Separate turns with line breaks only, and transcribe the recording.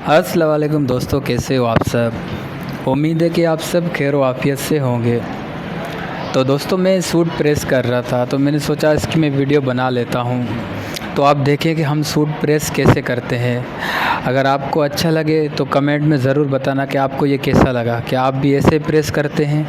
अस्सलाम वालेकुम दोस्तों, कैसे हो आप सब। उम्मीद है कि आप सब खैर व आफियत से होंगे। तो दोस्तों, मैं सूट प्रेस कर रहा था तो मैंने सोचा इसकी मैं वीडियो बना लेता हूँ। तो आप देखें कि हम सूट प्रेस कैसे करते हैं। अगर आपको अच्छा लगे तो कमेंट में ज़रूर बताना कि आपको ये कैसा लगा, क्या आप भी ऐसे प्रेस करते हैं।